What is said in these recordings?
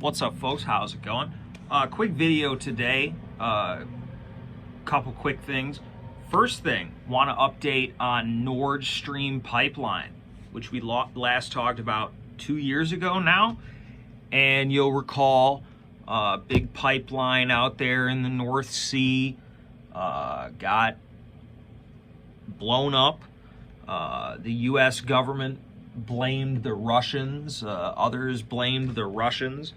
What's up, folks? How's it going? Quick video today. Couple quick things. First thing, want to update on Nord Stream pipeline, which we last talked about 2 years ago now. And you'll recall big pipeline out there in the North Sea got blown up. The U.S. government blamed the Russians. Others blamed the Russians.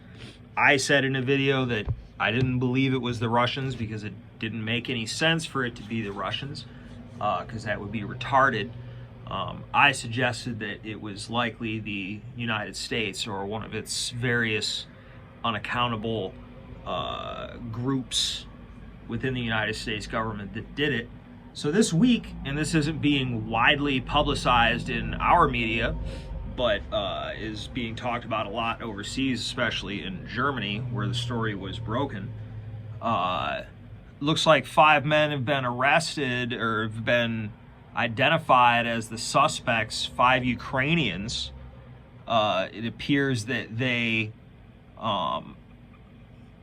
I said in a video that I didn't believe it was the Russians because it didn't make any sense for it to be the Russians, because that would be retarded. I suggested that it was likely the United States or one of its various unaccountable groups within the United States government that did it. So this week, and this isn't being widely publicized in our media, but is being talked about a lot overseas, especially in Germany, where the story was broken. Looks like 5 men have been arrested or have been identified as the suspects, 5 Ukrainians. It appears that they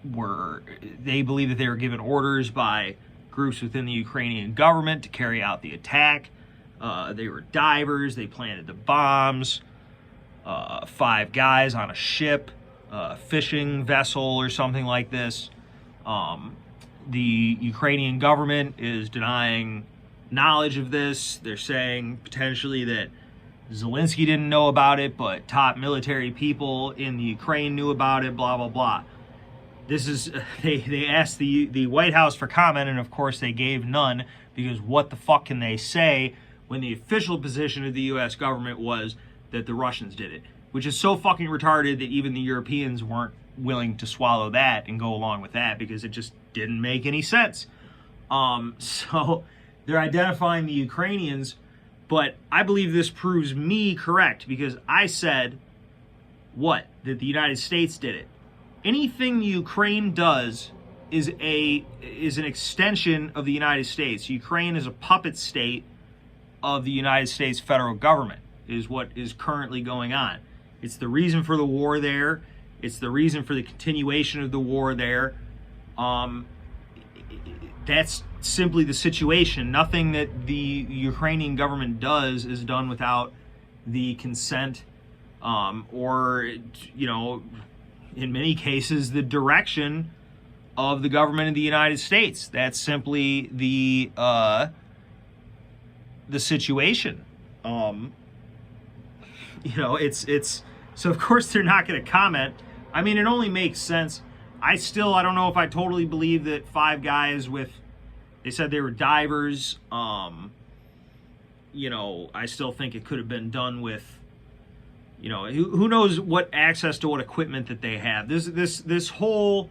believe that they were given orders by groups within the Ukrainian government to carry out the attack. They were divers. They planted the bombs. 5 guys on a ship, fishing vessel or something like this. The Ukrainian government is denying knowledge of this. They're saying potentially that Zelensky didn't know about it, but top military people in the Ukraine knew about it, blah, blah, blah. This is, they asked the White House for comment, and of course they gave none, because what the fuck can they say when the official position of the U.S. government was that the Russians did it, which is so fucking retarded that even the Europeans weren't willing to swallow that and go along with that because it just didn't make any sense. So they're identifying the Ukrainians, but I believe this proves me correct because I said, what? That the United States did it. Anything Ukraine does is an extension of the United States. Ukraine is a puppet state of the United States federal government, is what is currently going on. It's the reason for the war there. It's the reason for the continuation of the war there. That's simply the situation. Nothing that the Ukrainian government does is done without the consent or, in many cases, the direction of the government of the United States. That's simply the situation. It's so of course they're not going to comment. I mean, it only makes sense. I don't know if I totally believe that 5 guys they said they were divers. I still think it could have been done with, who knows what access to what equipment that they have. This whole,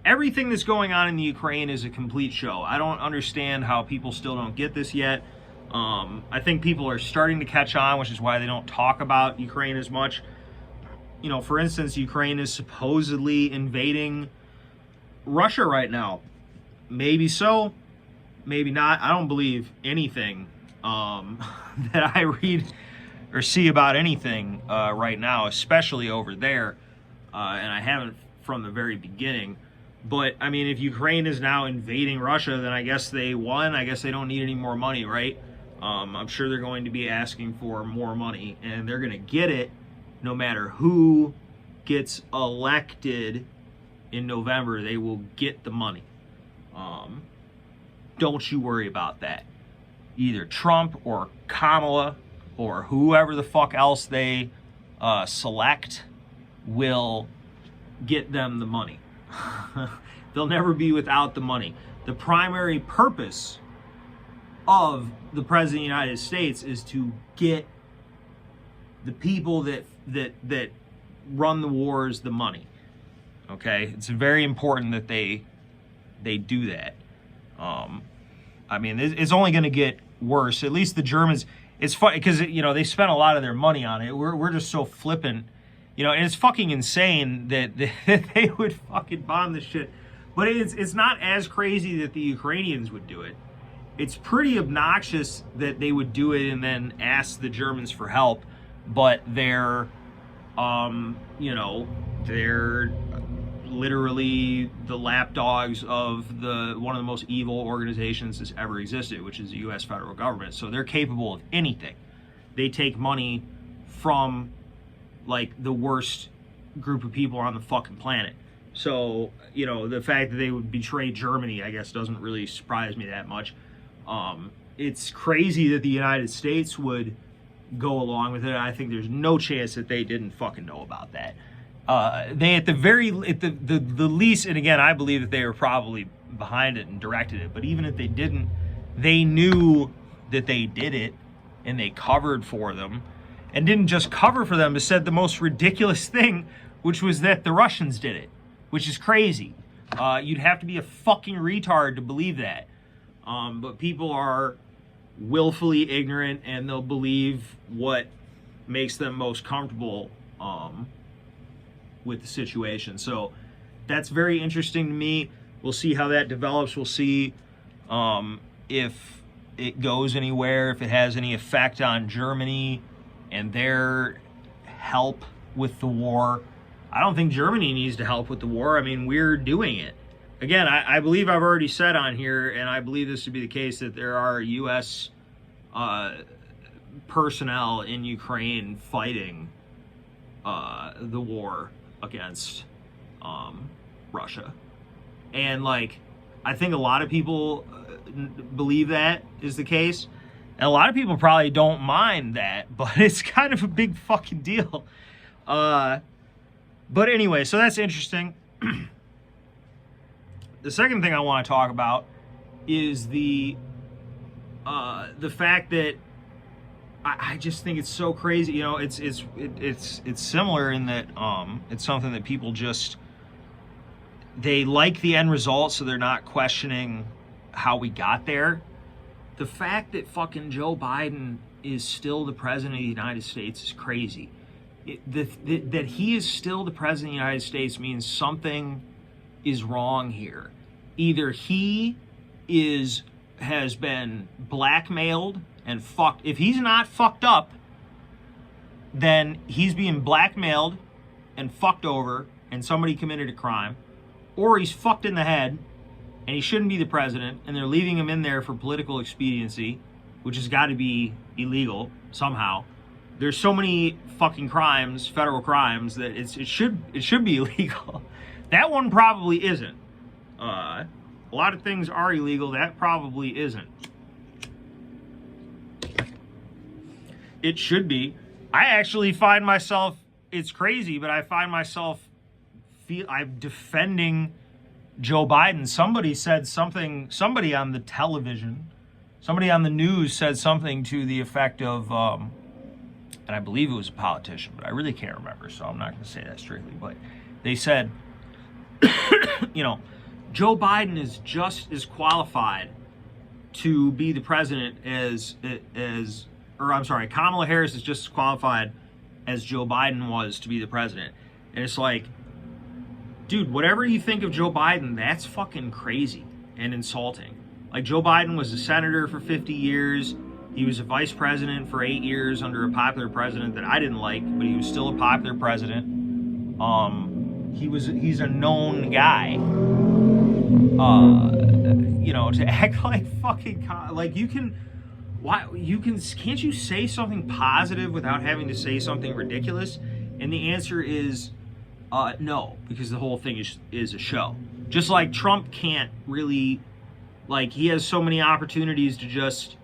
everything that's going on in the Ukraine is a complete show. I don't understand how people still don't get this yet. I think people are starting to catch on, which is why they don't talk about Ukraine as much. For instance, Ukraine is supposedly invading Russia right now. Maybe so, maybe not. I don't believe anything that I read or see about anything right now, especially over there. And I haven't from the very beginning. But, I mean, if Ukraine is now invading Russia, then I guess they won. I guess they don't need any more money, right? I'm sure they're going to be asking for more money, and they're going to get it no matter who gets elected in November. They will get the money. Don't you worry about that. Either Trump or Kamala or whoever the fuck else they select will get them the money. They'll never be without the money. The primary purpose of the President of the United States is to get the people that run the wars the money. Okay? It's very important that they do that. I mean, it's only going to get worse. At least the Germans, it's funny because, they spent a lot of their money on it. We're just so flippant. And it's fucking insane that they would fucking bomb this shit. But it's not as crazy that the Ukrainians would do it. It's pretty obnoxious that they would do it and then ask the Germans for help. But they're literally the lapdogs of one of the most evil organizations that's ever existed, which is the U.S. federal government. So they're capable of anything. They take money from like the worst group of people on the fucking planet. So, you know, the fact that they would betray Germany, I guess, doesn't really surprise me that much. It's crazy that the United States would go along with it. I think there's no chance that they didn't fucking know about that. They at the least, and again, I believe that they were probably behind it and directed it, but even if they didn't, they knew that they did it, and they covered for them, and didn't just cover for them, but said the most ridiculous thing, which was that the Russians did it, which is crazy. You'd have to be a fucking retard to believe that. But people are willfully ignorant, and they'll believe what makes them most comfortable with the situation. So that's very interesting to me. We'll see how that develops. We'll see if it goes anywhere, if it has any effect on Germany and their help with the war. I don't think Germany needs to help with the war. I mean, we're doing it. Again, I believe I've already said on here, and I believe this to be the case, that there are U.S. Personnel in Ukraine fighting the war against Russia. And, like, I think a lot of people believe that is the case. And a lot of people probably don't mind that, but it's kind of a big fucking deal. But anyway, so that's interesting. The second thing I want to talk about is the fact that I just think it's so crazy. You know, it's similar in that it's something that people just, they like the end result, so they're not questioning how we got there. The fact that fucking Joe Biden is still the president of the United States is crazy. That he is still the president of the United States means something is wrong here. Either he has been blackmailed and fucked. If he's not fucked up, then he's being blackmailed and fucked over, and somebody committed a crime, or he's fucked in the head and he shouldn't be the president, and they're leaving him in there for political expediency, which has got to be illegal somehow. There's so many fucking crimes, federal crimes, that it should be illegal. That one probably isn't. A lot of things are illegal. That probably isn't. It should be. I actually find myself, it's crazy, but I find myself I'm defending Joe Biden. Somebody said something, somebody on the television, somebody on the news said something to the effect of, and I believe it was a politician, but I really can't remember, so I'm not going to say that strictly, but they said, you know, Joe Biden is just as qualified to be the president Kamala Harris is just as qualified as Joe Biden was to be the president. And it's like, dude, whatever you think of Joe Biden, that's fucking crazy and insulting. Like, Joe Biden was a senator for 50 years. He was a vice president for 8 years under a popular president that I didn't like, but he was still a popular president. He's a known guy. You know, to act like fucking like can't you say something positive without having to say something ridiculous? And the answer is no, because the whole thing is a show. Just like Trump can't really, like, he has so many opportunities to just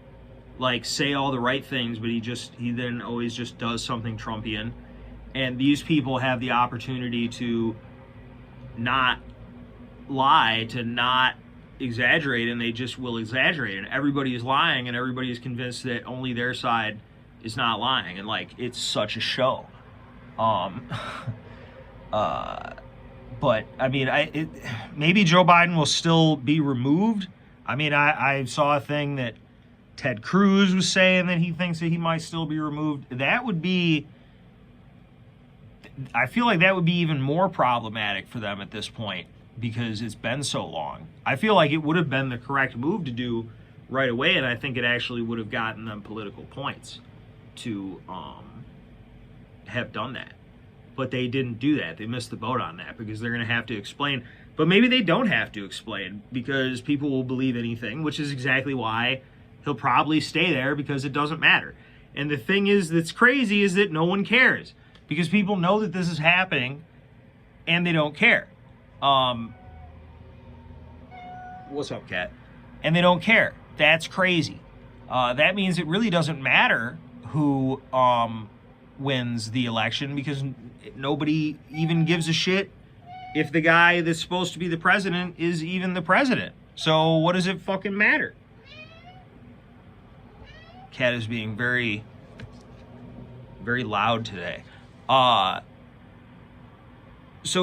like say all the right things, but he then always just does something Trumpian. And these people have the opportunity to not lie, to not exaggerate, and they just will exaggerate. And everybody is lying, and everybody is convinced that only their side is not lying. And, like, it's such a show. But, I mean, maybe Joe Biden will still be removed. I mean, I saw a thing that Ted Cruz was saying that he thinks that he might still be removed. That would be... I feel like that would be even more problematic for them at this point because it's been so long. I feel like it would have been the correct move to do right away, and I think it actually would have gotten them political points to have done that. But they didn't do that. They missed the boat on that because they're going to have to explain. But maybe they don't have to explain because people will believe anything, which is exactly why he'll probably stay there, because it doesn't matter. And the thing is that's crazy is that no one cares because people know that this is happening and they don't care. What's up, Kat? And they don't care. That's crazy. That means it really doesn't matter who wins the election because nobody even gives a shit if the guy that's supposed to be the president is even the president. So what does it fucking matter? Cat is being very, very loud today. So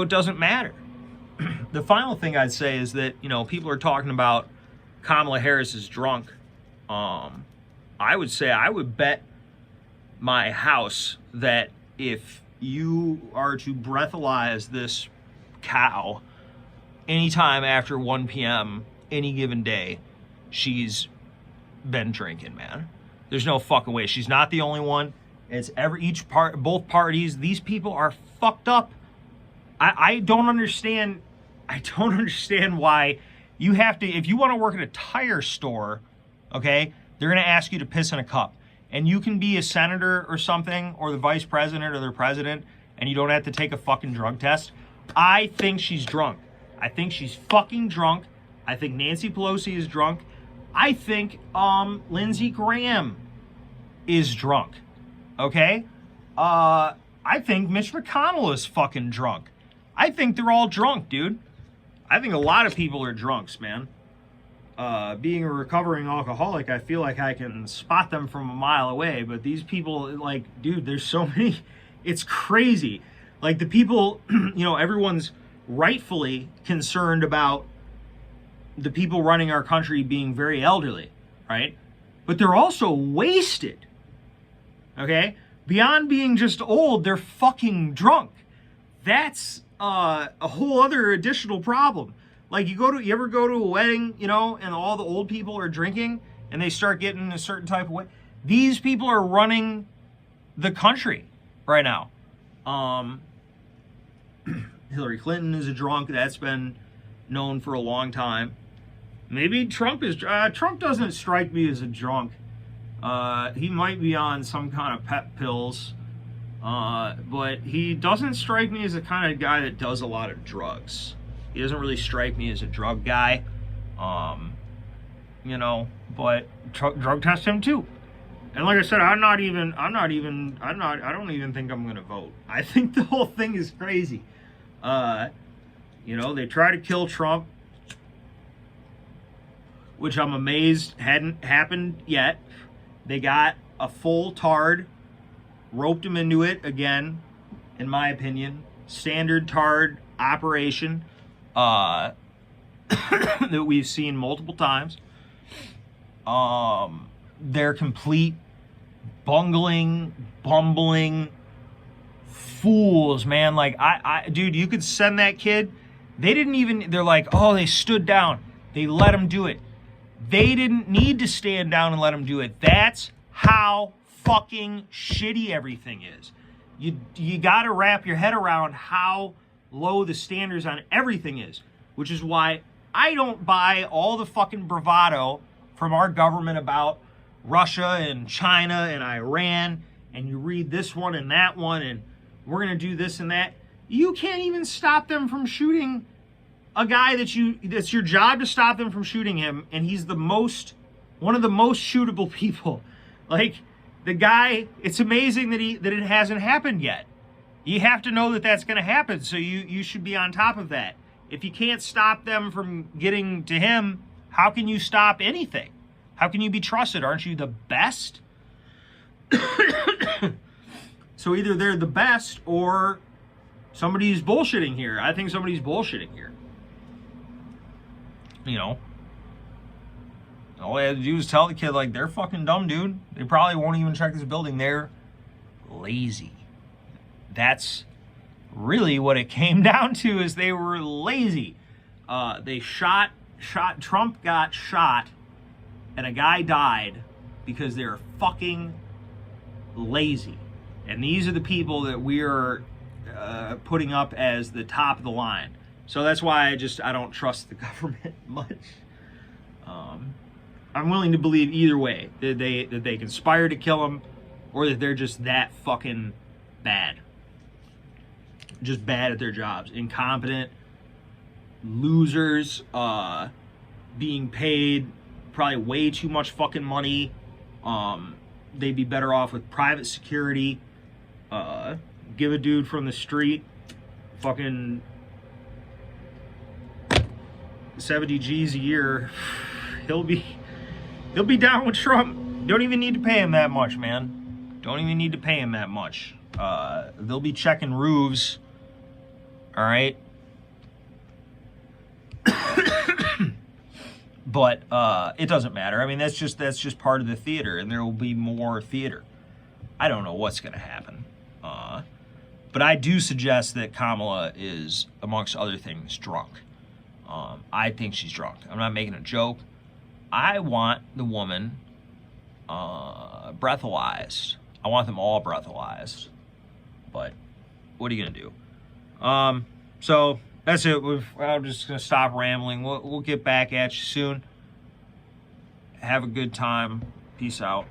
it doesn't matter. The final thing I'd say is that, people are talking about Kamala Harris is drunk. I would say I would bet my house that if you are to breathalyze this cow anytime after 1 p.m. any given day, she's been drinking, man. There's no fucking way. She's not the only one. It's both parties. These people are fucked up. I don't understand. I don't understand why you have to, if you want to work at a tire store, okay, they're going to ask you to piss in a cup. And you can be a senator or something, or the vice president or the president, and you don't have to take a fucking drug test. I think she's drunk. I think she's fucking drunk. I think Nancy Pelosi is drunk. I think Lindsey Graham is drunk. Okay? I think Mitch McConnell is fucking drunk. I think they're all drunk, dude. I think a lot of people are drunks, man. Being a recovering alcoholic, I feel like I can spot them from a mile away. But these people, like, dude, there's so many. It's crazy. Like, the people, everyone's rightfully concerned about the people running our country being very elderly, right? But they're also wasted, okay? Beyond being just old, they're fucking drunk. That's a whole other additional problem. Like, you ever go to a wedding, and all the old people are drinking and they start getting a certain type of way. These people are running the country right now. Hillary Clinton is a drunk. That's been known for a long time. Maybe Trump is. Trump doesn't strike me as a drunk. He might be on some kind of pep pills. But he doesn't strike me as the kind of guy that does a lot of drugs. He doesn't really strike me as a drug guy. But drug test him too. And like I said, I don't even think I'm gonna vote. I think the whole thing is crazy. They try to kill Trump, which I'm amazed hadn't happened yet. They got a full tard, roped him into it again, in my opinion. Standard tard operation that we've seen multiple times. They're complete bumbling fools, man. Like, dude, you could send that kid. They're like, oh, they stood down. They let him do it. They didn't need to stand down and let him do it. That's how fucking shitty everything is. You got to wrap your head around how low the standards on everything is, which is why I don't buy all the fucking bravado from our government about Russia and China and Iran, and you read this one and that one, and we're going to do this and that. You can't even stop them from shooting a guy that's your job to stop them from shooting him, and he's one of the most shootable people. Like, the guy, it's amazing that it hasn't happened yet. You have to know that that's going to happen, so you should be on top of that. If you can't stop them from getting to him, how can you stop anything? How can you be trusted? Aren't you the best? So either they're the best or somebody's bullshitting here. I think somebody's bullshitting here. All they had to do is tell the kid, like, they're fucking dumb, dude. They probably won't even check this building. They're lazy. That's really what it came down to, is they were lazy. They shot, Trump got shot, and a guy died because they're fucking lazy. And these are the people that we are putting up as the top of the line. So that's why I don't trust the government much. I'm willing to believe either way, that they conspire to kill him, or that they're just that fucking bad. Just bad at their jobs. Incompetent, losers, being paid probably way too much fucking money. They'd be better off with private security. Give a dude from the street fucking 70 G's a year. He'll be down with Trump. Don't even need to pay him that much, man. Don't even need to pay him that much. They'll be checking roofs. All right. But it doesn't matter. I mean, that's just part of the theater, and there will be more theater. I don't know what's going to happen. But I do suggest that Kamala is, amongst other things, drunk. I think she's drunk. I'm not making a joke. I want the woman breathalyzed. I want them all breathalyzed. But what are you going to do? So that's it. I'm just going to stop rambling. We'll get back at you soon. Have a good time. Peace out.